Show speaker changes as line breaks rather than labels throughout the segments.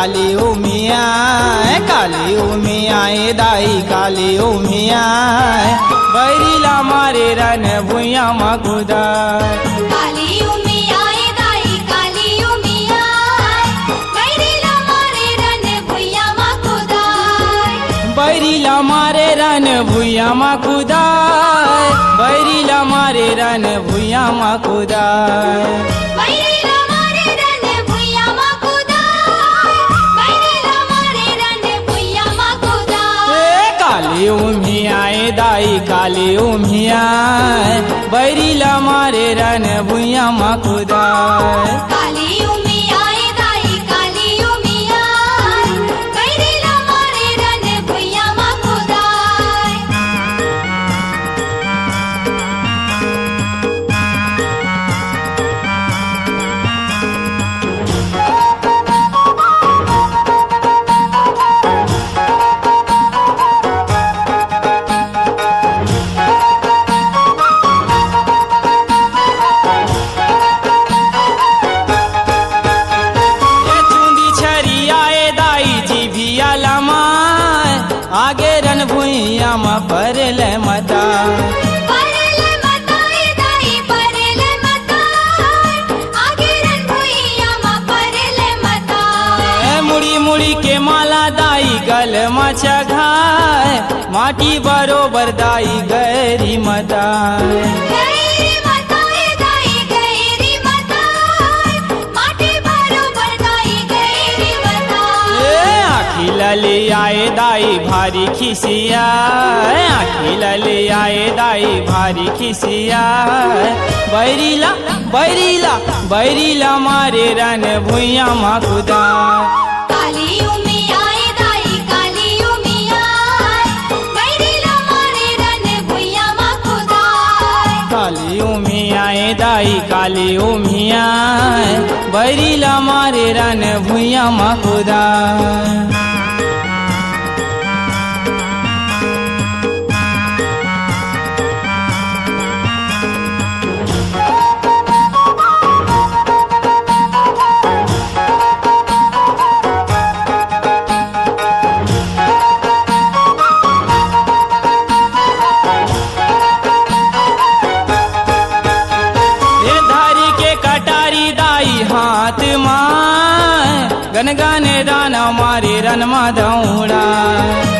काली उमिया दाई काली उमिया बैरीला मारे रन भुइया मकुदा
काली उमिया दाई काली उमिया बैरीला मारे रन भुइया मकुदा
बैरीला मारे रन भुइया मकुदा बैरीला मारे रन भुइया मकुदा
बैरीला मारे रन भुइया मकुदा बैरीला मारे रन भुइया मकुदा
काली उमिया दाई काली उमिया बैरीला मारे रन भुइया मकुदा
काली उमिया दाई काली उमिया बैरीला मारे रन भुइया मकुदा
आगे रन भुइया म परले मता
परले मता दाई परले मता आगे रन भुइया म परले मता
मुड़ी मुड़ी के माला दाई गल मचा घाय माटी बरोबर दाई गैरी मता
गैरी मता दाई गैरी मता माटी बरोबर दाई गैरी मता
आखी लले आए दाई भारी खिसिया आखी लले आए दाई भारी खिसिया बैरीला बैरीला बैरीला मारे रन भुइया मकुदा
काली उमिया दाई काली उमिया बैरीला मारे रन भुइया मकुदा
काली उमिया दाई काली उमिया बैरीला मारे रन भुइया मकुदा हाथ मां गन गाने दाना मारे रन मा दौड़ा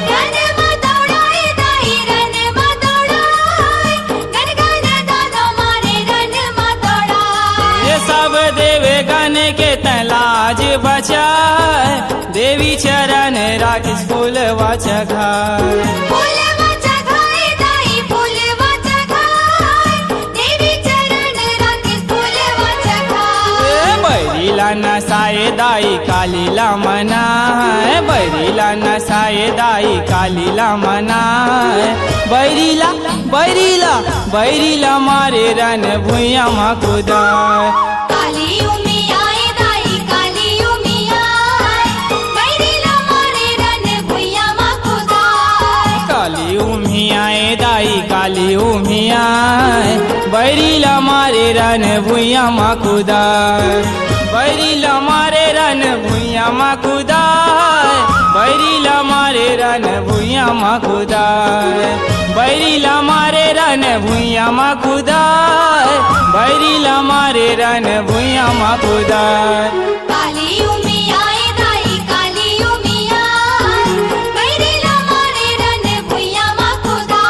रन मा दौड़ाए दाई रन मा दौड़ाए गन गाने दाना मारे रन मा दौड़ाए
ये सब देवे गाने के तलाज बचाए देवी चरण राखिस फूल वचखा
फूल वचखाए दाई फूल वचखाए देवी चरण राखिस फूल वचखाए
बैरीला नसाए दाई काली ला मना बैरीला नसाए दाई काली ला मना बैरीला बैरीला बैरीला मारे रन भुइया मकुदा
काली उमिया दाई काली उमिया बैरीला मारे रन भुइया मकुदा
काली उमिया दाई काली उमिया बैरीला मारे रन भुइया मकुदा बैरीला मारे रन भुइया मकुदा बैरीला मारे रन भुइया मकुदा बैरीला मारे रन भुइया मकुदा बैरीला मारे रन भुइया मकुदा
काली उमिया दाई काली उमिया बैरीला मारे रन भुइया मकुदा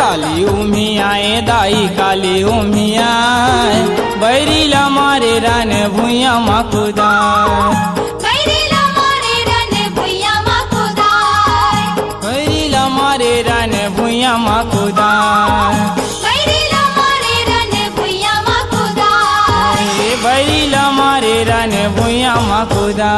काली उमिया दाई काली उमिया बैरीला मारे रन भुइया मकुदा
बैरीला मारे रन भुइया मकुदा
बैरीला मारे रन भुइया मकुदा
बैरीला मारे रन भुइया मकुदा
बैरीला मारे रन भुइया मकुदा